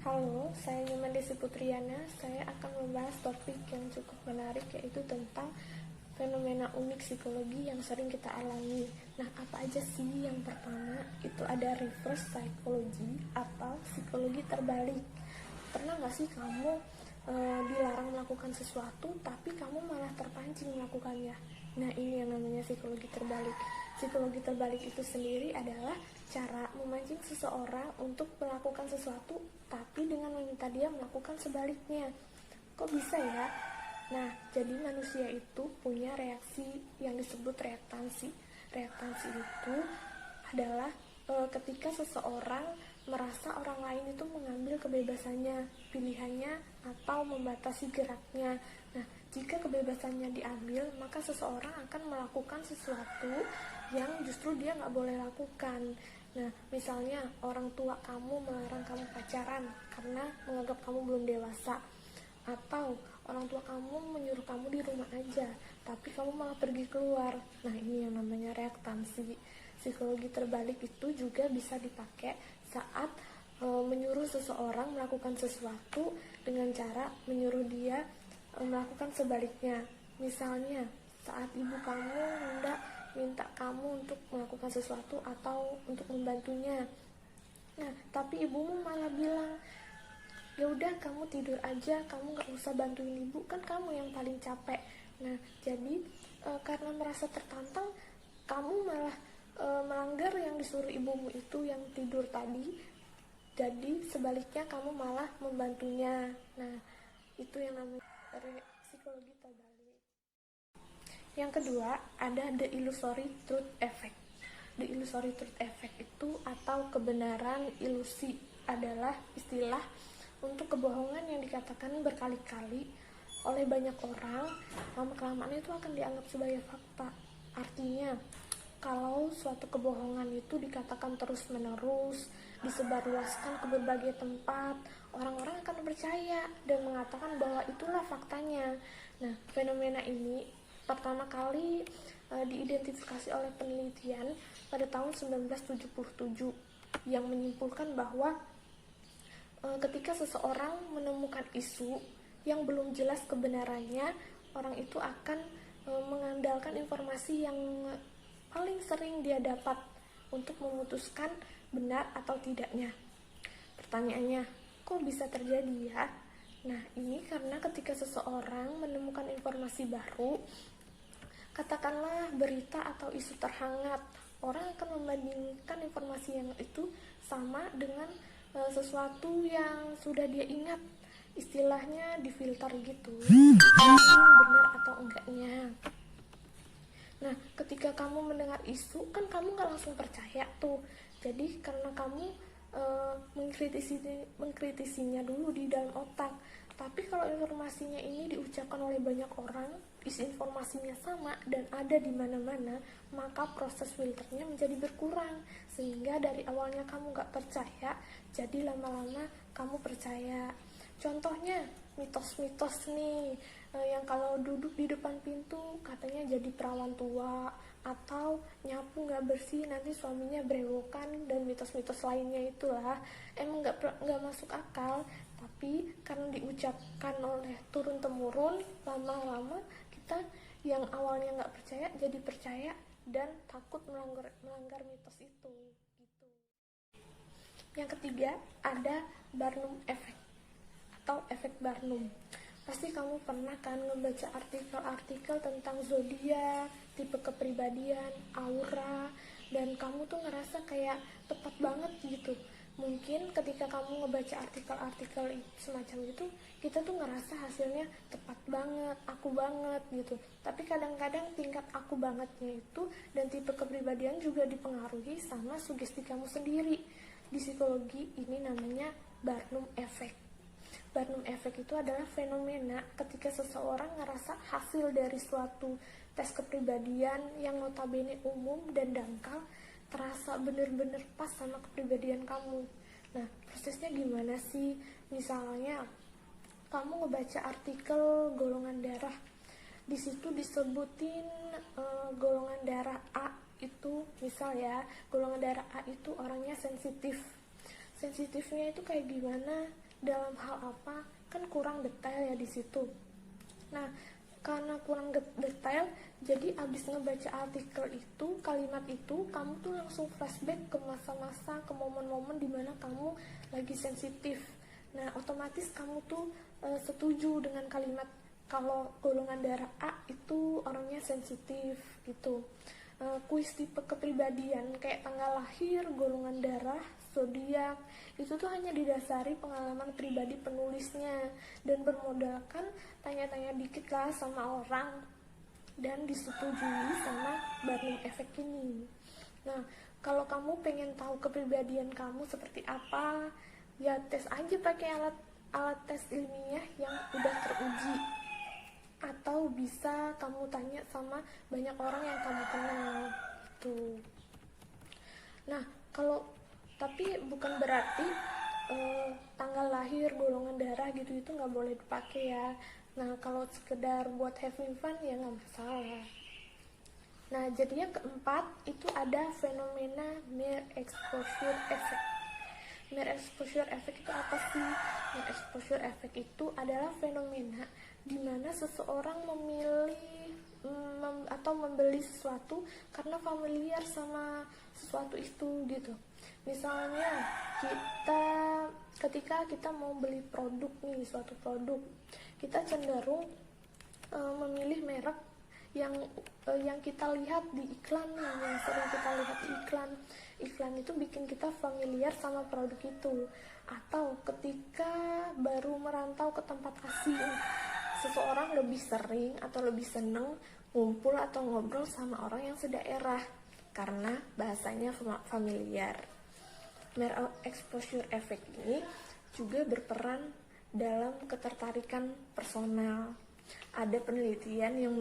Halo, saya Nyoman Desi Putriana. Saya akan membahas topik yang cukup menarik, yaitu tentang fenomena unik psikologi yang sering kita alami. Nah, apa aja sih? Yang pertama, itu ada reverse psychology atau psikologi terbalik. Pernah nggak sih kamu dilarang melakukan sesuatu, tapi kamu malah terpancing melakukannya? Nah, ini yang namanya psikologi terbalik. Psikologi terbalik itu sendiri adalah cara memancing seseorang untuk melakukan sesuatu, tapi dengan meminta dia melakukan sebaliknya. Kok bisa ya? Nah, jadi manusia itu punya reaksi yang disebut reaktansi. Reaktansi itu adalah ketika seseorang merasa orang lain itu mengambil kebebasannya, pilihannya, atau membatasi geraknya. Nah, jika kebebasannya diambil, maka seseorang akan melakukan sesuatu yang justru dia nggak boleh lakukan. Nah, misalnya orang tua kamu melarang kamu pacaran karena menganggap kamu belum dewasa, atau orang tua kamu menyuruh kamu di rumah aja, tapi kamu malah pergi keluar. Nah, ini yang namanya reaktansi. Psikologi terbalik itu juga bisa dipakai saat menyuruh seseorang melakukan sesuatu dengan cara menyuruh dia melakukan sebaliknya. Misalnya, saat ibu kamu hendak minta kamu untuk melakukan sesuatu atau untuk membantunya. Nah, tapi ibumu malah bilang, ya udah kamu tidur aja, kamu nggak usah bantuin ibu, kan kamu yang paling capek. Nah, jadi karena merasa tertantang, kamu malah melanggar yang disuruh ibumu itu yang tidur tadi. Jadi sebaliknya kamu malah membantunya. Nah, itu yang namanya psikologi terbalik. Yang kedua, ada the illusory truth effect. The illusory truth effect itu atau kebenaran ilusi adalah istilah untuk kebohongan yang dikatakan berkali-kali oleh banyak orang, lama-kelamaan itu akan dianggap sebagai fakta. Artinya, kalau suatu kebohongan itu dikatakan terus-menerus, disebarluaskan ke berbagai tempat, orang-orang akan percaya dan mengatakan bahwa itulah faktanya. Nah, fenomena ini pertama kali diidentifikasi oleh penelitian pada tahun 1977 yang menyimpulkan bahwa ketika seseorang menemukan isu yang belum jelas kebenarannya, orang itu akan mengandalkan informasi yang paling sering dia dapat untuk memutuskan benar atau tidaknya. Pertanyaannya, kok bisa terjadi ya? Nah, ini karena ketika seseorang menemukan informasi baru, katakanlah berita atau isu terhangat, orang akan membandingkan informasi yang itu sama dengan sesuatu yang sudah dia ingat, istilahnya difilter gitu, benar atau enggaknya. Nah, ketika kamu mendengar isu, kan kamu gak langsung percaya tuh. Jadi karena kamu mengkritisinya dulu di dalam otak. Tapi kalau informasinya ini diucapkan oleh banyak orang, isi informasinya sama dan ada di mana-mana, maka proses filternya menjadi berkurang. Sehingga dari awalnya kamu gak percaya, jadi lama-lama kamu percaya. Contohnya, mitos-mitos nih, yang kalau duduk di depan pintu katanya jadi perawan tua, atau nyapu nggak bersih nanti suaminya berewokan, dan mitos-mitos lainnya itulah emang nggak masuk akal, tapi karena diucapkan oleh turun temurun, lama-lama kita yang awalnya nggak percaya jadi percaya dan takut melanggar mitos itu gitu. Yang ketiga, ada Barnum Effect atau efek Barnum. Pasti kamu pernah kan membaca artikel-artikel tentang zodiak, tipe kepribadian, aura, dan kamu tuh ngerasa kayak tepat banget gitu. Mungkin ketika kamu ngebaca artikel-artikel semacam itu, kita tuh ngerasa hasilnya tepat banget, aku banget gitu. Tapi kadang-kadang tingkat aku bangetnya itu dan tipe kepribadian juga dipengaruhi sama sugesti kamu sendiri. Di psikologi ini namanya Barnum Effect. Barnum Effect itu adalah fenomena ketika seseorang ngerasa hasil dari suatu tes kepribadian yang notabene umum dan dangkal terasa bener-bener pas sama kepribadian kamu. Nah, prosesnya gimana sih? Misalnya, kamu ngebaca artikel golongan darah, di situ disebutin golongan darah A itu, misal ya, golongan darah A itu orangnya sensitif. sensitifnya itu kayak gimana, dalam hal apa, kan kurang detail ya di situ. Nah, karena kurang detail, jadi abis ngebaca artikel itu, kalimat itu, kamu tuh langsung flashback ke masa-masa, ke momen-momen dimana kamu lagi sensitif. Nah, otomatis kamu tuh setuju dengan kalimat kalau golongan darah A itu orangnya sensitif gitu. Kuis tipe kepribadian kayak tanggal lahir, golongan darah, zodiak itu tuh hanya didasari pengalaman pribadi penulisnya dan bermodalkan tanya-tanya dikit lah sama orang dan disetujui sama Barnum Effect ini. Nah, kalau kamu pengen tahu kepribadian kamu seperti apa, ya tes aja pakai alat tes ilmiah yang udah teruji, atau bisa kamu tanya sama banyak orang yang kamu kenal tuh. Nah, kalau tapi bukan berarti tanggal lahir, golongan darah gitu itu nggak boleh dipakai ya. Nah, kalau sekedar buat having fun ya nggak masalah. Nah, jadi yang keempat itu ada fenomena mere exposure effect. Mere exposure effect itu apa sih? Mere exposure effect itu adalah fenomena di mana seseorang memilih atau membeli sesuatu karena familiar sama sesuatu itu gitu. Misalnya ketika kita mau beli produk nih, suatu produk, kita cenderung memilih merek yang kita lihat di iklan nih, yang sering kita lihat di iklan itu bikin kita familiar sama produk itu. Atau ketika baru merantau ke tempat asing, seseorang lebih sering atau lebih seneng ngumpul atau ngobrol sama orang yang sedaerah karena bahasanya familiar. Mere exposure effect ini juga berperan dalam ketertarikan personal. Ada penelitian yang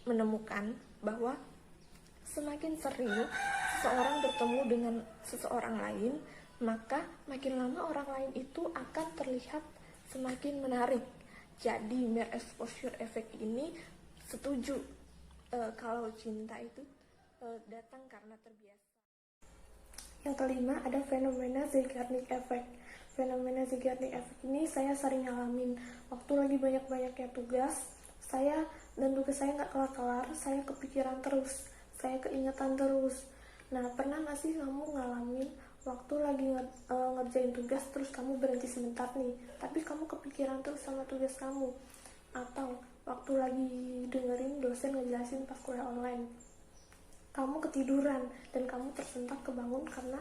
menemukan bahwa semakin sering seseorang bertemu dengan seseorang lain, maka makin lama orang lain itu akan terlihat semakin menarik. Jadi mere exposure effect ini setuju kalau cinta itu datang karena terbiasa. Yang kelima ada fenomena Zeigarnik effect. Fenomena Zeigarnik effect ini saya sering ngalamin waktu lagi banyak-banyaknya tugas. Tugas saya nggak kelar-kelar, saya kepikiran terus, saya keingetan terus. Nah, pernah nggak sih kamu ngalamin waktu lagi ngerjain tugas terus kamu berhenti sebentar nih, tapi kamu kepikiran terus sama tugas kamu? Atau waktu lagi dengerin dosen ngejelasin pas kuliah online, kamu ketiduran dan kamu tersentak kebangun karena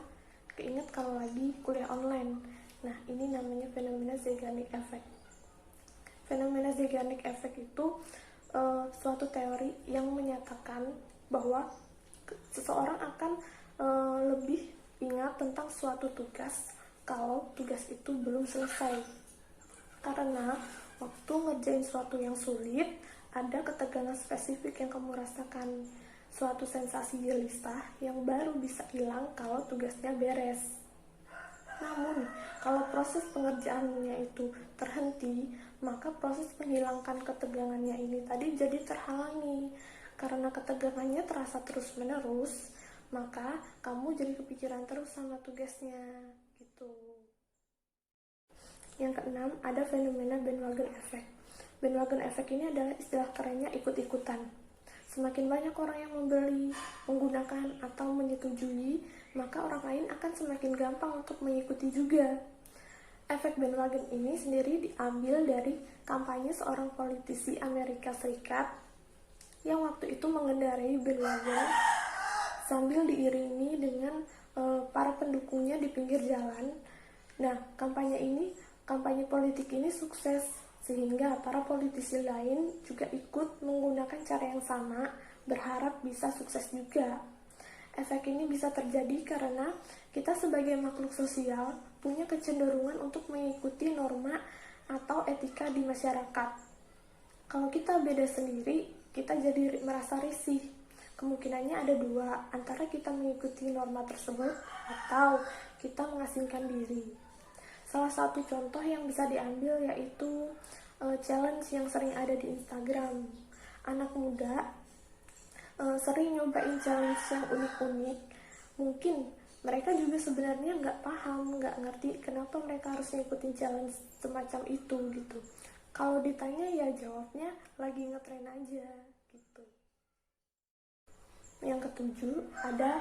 keinget kalau lagi kuliah online. Nah, ini namanya fenomena Zeigarnik effect. Fenomena Zeigarnik effect itu suatu teori yang menyatakan bahwa seseorang akan lebih ingat tentang suatu tugas kalau tugas itu belum selesai. Karena waktu ngerjain suatu yang sulit, ada ketegangan spesifik yang kamu rasakan, suatu sensasi gelisah yang baru bisa hilang kalau tugasnya beres. Namun, kalau proses pengerjaannya itu terhenti, maka proses menghilangkan ketegangannya ini tadi jadi terhalangi. Karena ketegangannya terasa terus-menerus, maka kamu jadi kepikiran terus sama tugasnya, gitu. Yang keenam, ada fenomena bandwagon effect. Bandwagon effect ini adalah istilah kerennya ikut-ikutan. Semakin banyak orang yang membeli, menggunakan, atau menyetujui, maka orang lain akan semakin gampang untuk mengikuti juga. Efek bandwagon ini sendiri diambil dari kampanye seorang politisi Amerika Serikat yang waktu itu mengendarai bandwagon sambil diiringi dengan para pendukungnya di pinggir jalan. Nah, kampanye politik ini sukses sehingga para politisi lain juga ikut menggunakan cara yang sama, berharap bisa sukses juga. Efek ini bisa terjadi karena kita sebagai makhluk sosial punya kecenderungan untuk mengikuti norma atau etika di masyarakat. Kalau kita beda sendiri, kita jadi merasa risih. Kemungkinannya ada dua, antara kita mengikuti norma tersebut atau kita mengasingkan diri. Salah satu contoh yang bisa diambil yaitu challenge yang sering ada di Instagram. Anak muda sering nyobain challenge yang unik-unik. Mungkin mereka juga sebenarnya nggak paham, nggak ngerti kenapa mereka harus ngikutin challenge semacam itu gitu. Kalau ditanya ya jawabnya lagi ngetren aja gitu. Yang ketujuh ada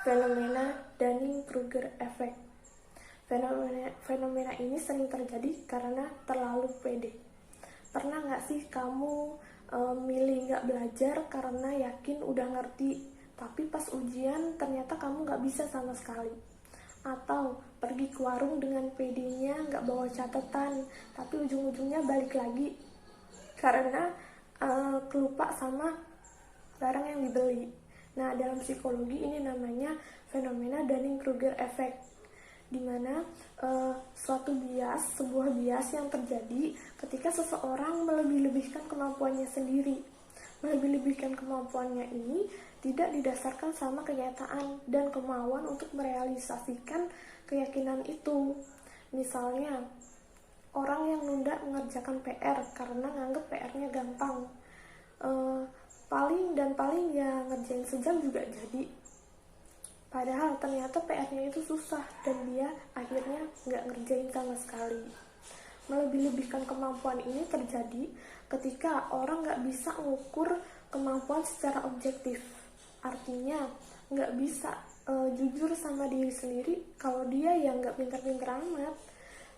fenomena Dunning-Kruger effect. Fenomena ini sering terjadi karena terlalu pede. Pernah nggak sih kamu milih nggak belajar karena yakin udah ngerti, tapi pas ujian ternyata kamu nggak bisa sama sekali? Atau pergi ke warung dengan pedenya nggak bawa catatan, tapi ujung-ujungnya balik lagi karena kelupa sama barang yang dibeli. Nah, dalam psikologi ini namanya fenomena Dunning-Kruger effect, dimana sebuah bias yang terjadi ketika seseorang melebih-lebihkan kemampuannya sendiri. Melebih-lebihkan kemampuannya ini tidak didasarkan sama kenyataan dan kemauan untuk merealisasikan keyakinan itu. Misalnya, orang yang nunda mengerjakan PR karena nganggep PR-nya gampang. Paling ya ngerjain sejam juga jadi. Padahal ternyata PR-nya itu susah dan dia akhirnya nggak ngerjain sama sekali. Melebih-lebihkan kemampuan ini terjadi ketika orang nggak bisa mengukur kemampuan secara objektif. Artinya nggak bisa jujur sama diri sendiri kalau dia yang nggak pintar-pintar amat.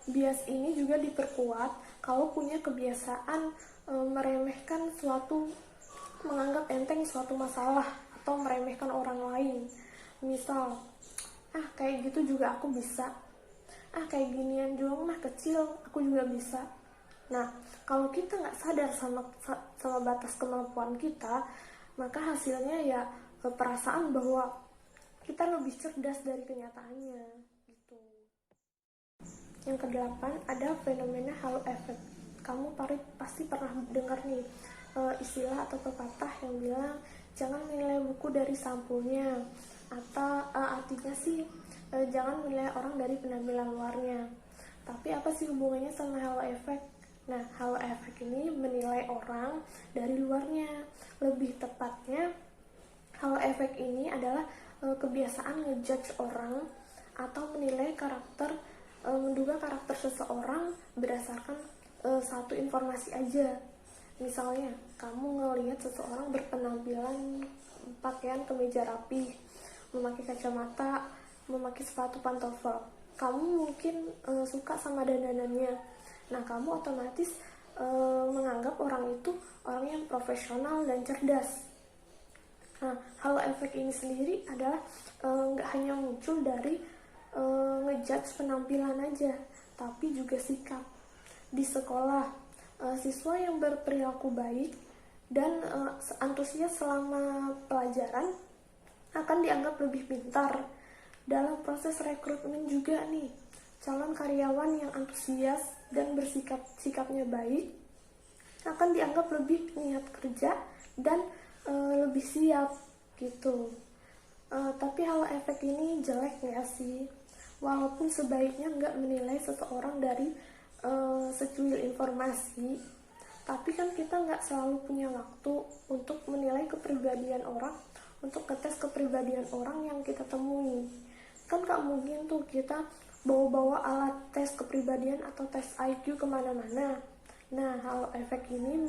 Bias ini juga diperkuat kalau punya kebiasaan meremehkan menganggap enteng suatu masalah atau meremehkan orang lain. Misal, kayak gitu juga aku bisa. Kayak ginian doang mah kecil, aku juga bisa. Nah, kalau kita nggak sadar sama batas kemampuan kita, maka hasilnya ya perasaan bahwa kita lebih cerdas dari kenyataannya gitu. Yang kedelapan ada fenomena halo effect. Kamu pasti pernah dengar nih istilah atau pepatah yang bilang jangan menilai buku dari sampulnya, atau artinya sih jangan menilai orang dari penampilan luarnya. Tapi apa sih hubungannya sama halo effect? Nah, halo effect ini menilai orang dari luarnya. Lebih tepatnya, halo effect ini adalah kebiasaan ngejudge orang atau menduga karakter seseorang berdasarkan satu informasi aja. Misalnya, kamu ngelihat seseorang berpenampilan pakaian kemeja rapi, memakai kacamata, memakai sepatu pantofel. Kamu mungkin suka sama dandanannya. Nah, kamu otomatis menganggap orang itu orang yang profesional dan cerdas. Nah, halo effect ini sendiri adalah nggak hanya muncul dari ngejudge penampilan aja, tapi juga sikap. Di sekolah, siswa yang berperilaku baik dan antusias selama pelajaran akan dianggap lebih pintar. Dalam proses rekrutmen juga nih, calon karyawan yang antusias dan sikapnya baik akan dianggap lebih niat kerja dan lebih siap gitu. Tapi halo efek ini jelek ya sih, walaupun sebaiknya nggak menilai seseorang dari secuil informasi, tapi kan kita nggak selalu punya waktu untuk menilai kepribadian orang, untuk ngetes kepribadian orang yang kita temui. Kan gak mungkin tuh kita bawa-bawa alat tes kepribadian atau tes IQ kemana-mana. Nah, halo efek ini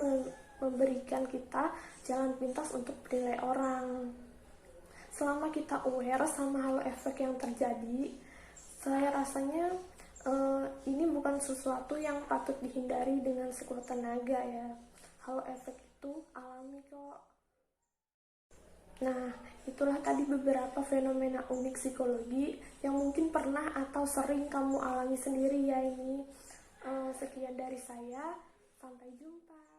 memberikan kita jalan pintas untuk menilai orang. Selama kita aware sama halo efek yang terjadi, saya rasanya ini bukan sesuatu yang patut dihindari dengan sekuat tenaga ya. Halo efek itu alami kok. Nah, itulah tadi beberapa fenomena unik psikologi yang mungkin pernah atau sering kamu alami sendiri ya ini. Sekian dari saya, sampai jumpa.